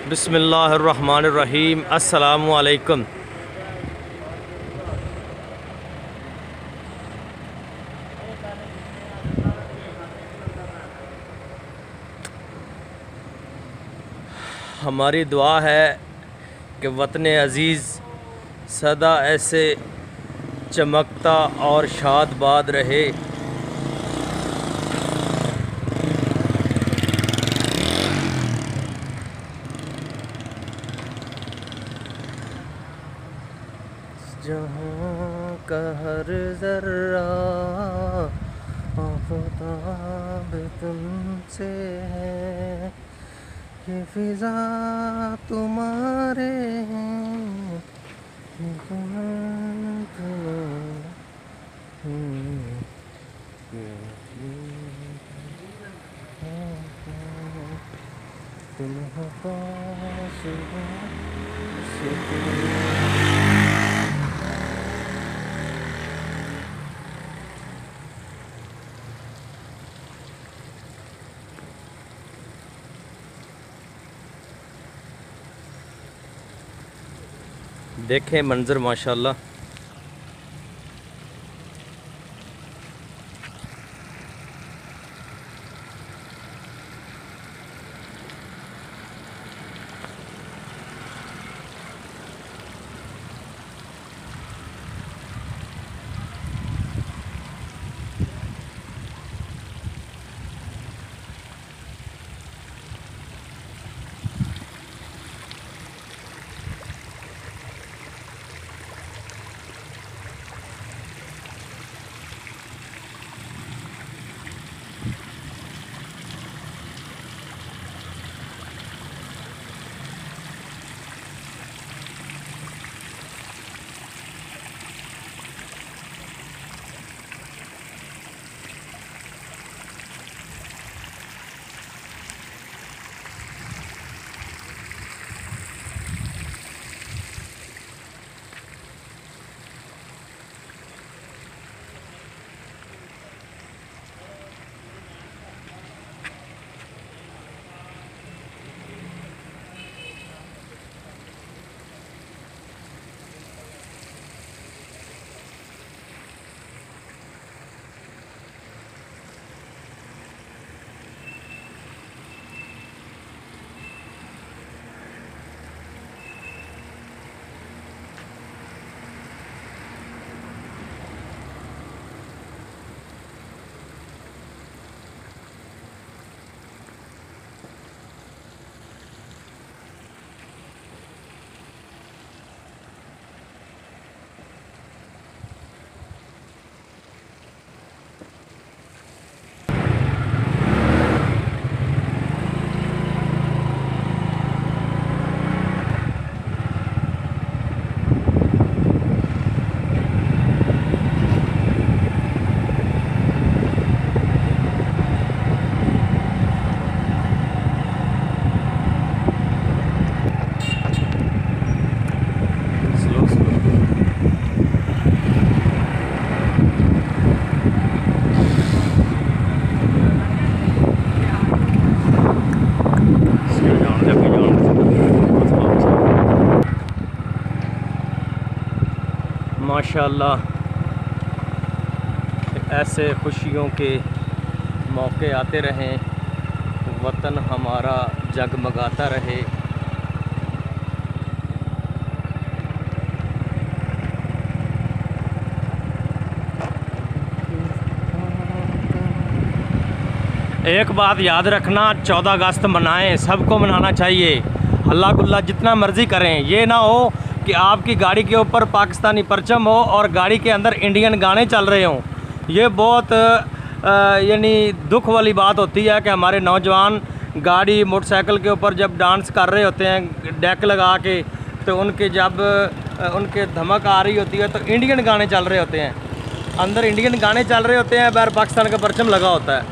बिस्मिल्लाहिर्रहमानिर्रहीम। अस्सलामु अलैकुम। हमारी दुआ है कि वतन अज़ीज़ सदा ऐसे चमकता और शादबाद रहे। जहाँ का हर ज़र्रा आफ़ताब तुमसे है, ये फ़िज़ा तुम्हारे हैं, ये तुम हो पास देखें मंज़र माशाल्लाह। माशाअल्लाह ऐसे खुशियों के मौके आते रहें, वतन हमारा जगमगाता रहे। एक बात याद रखना, 14 अगस्त मनाएं, सबको मनाना चाहिए। हल्ला गुल्ला जितना मर्ज़ी करें, ये ना हो कि आपकी गाड़ी के ऊपर पाकिस्तानी परचम हो और गाड़ी के अंदर इंडियन गाने चल रहे हों। ये बहुत यानी दुख वाली बात होती है कि हमारे नौजवान गाड़ी मोटरसाइकिल के ऊपर जब डांस कर रहे होते हैं डेक लगा के, तो उनके जब उनके धमक आ रही होती है तो इंडियन गाने चल रहे होते हैं, अंदर इंडियन गाने चल रहे होते हैं, बाहर पाकिस्तान का परचम लगा होता है।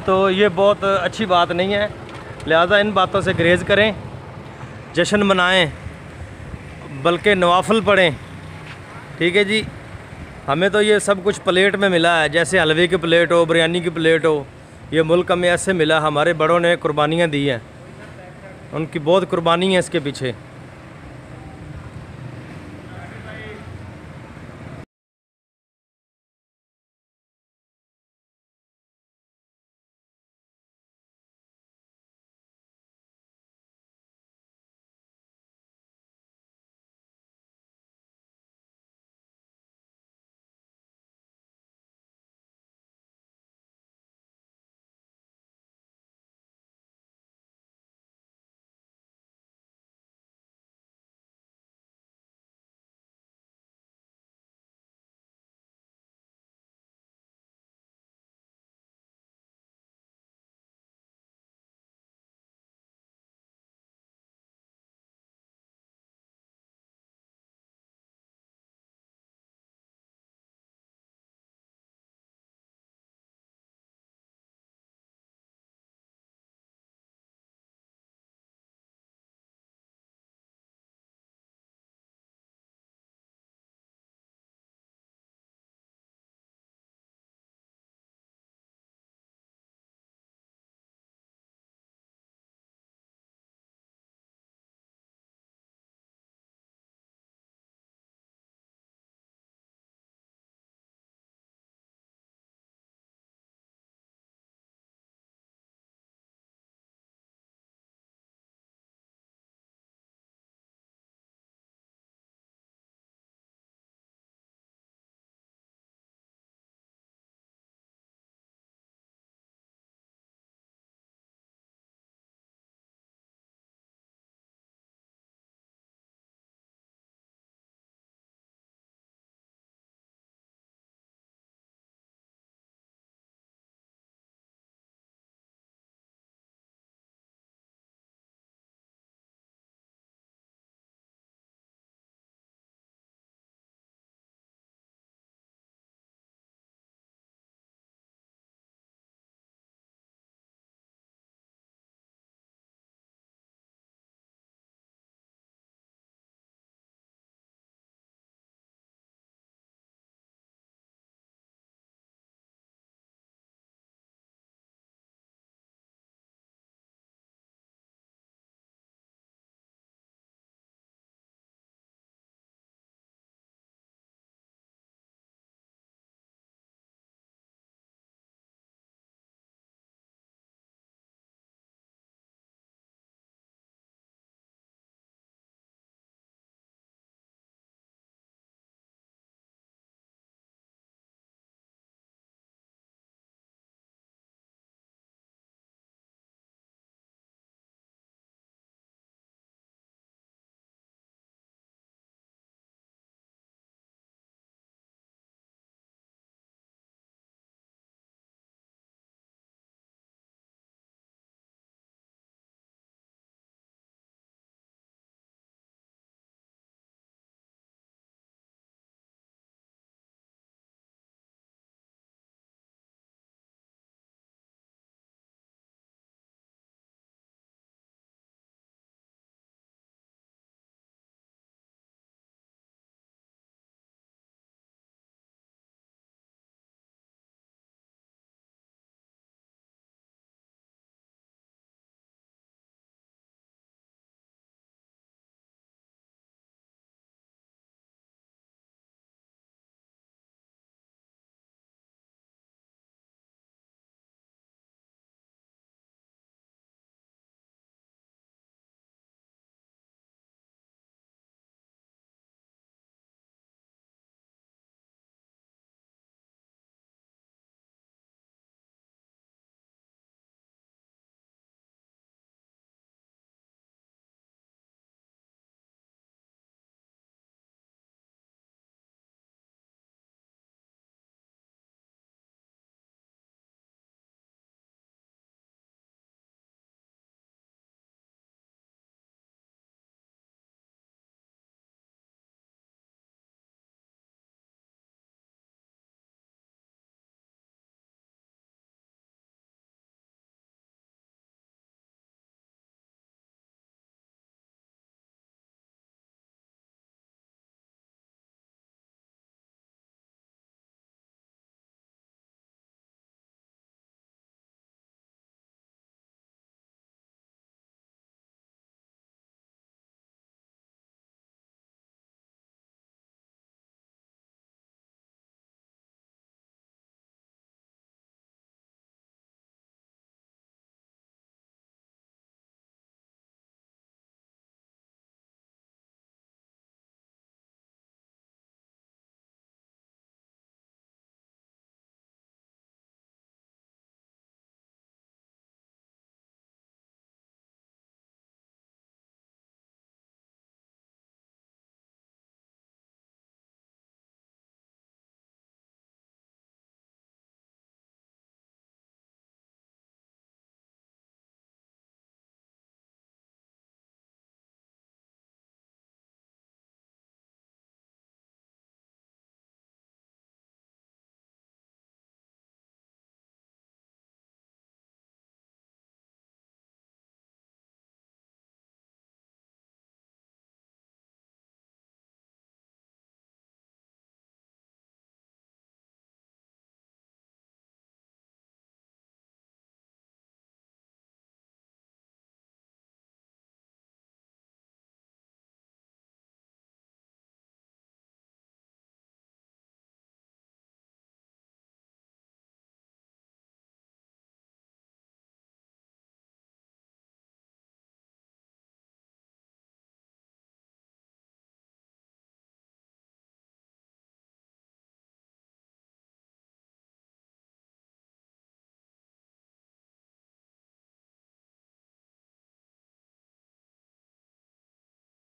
तो ये बहुत अच्छी बात नहीं है, लिहाजा इन बातों से गुरेज़ करें, जश्न मनाएं, बल्कि नवाफिल पढ़ें। ठीक है जी। हमें तो ये सब कुछ प्लेट में मिला है, जैसे हलवे की प्लेट हो, बिरयानी की प्लेट हो, ये मुल्क में ऐसे मिला, हमारे बड़ों ने कुर्बानियाँ दी हैं। उनकी बहुत कुर्बानी है इसके पीछे।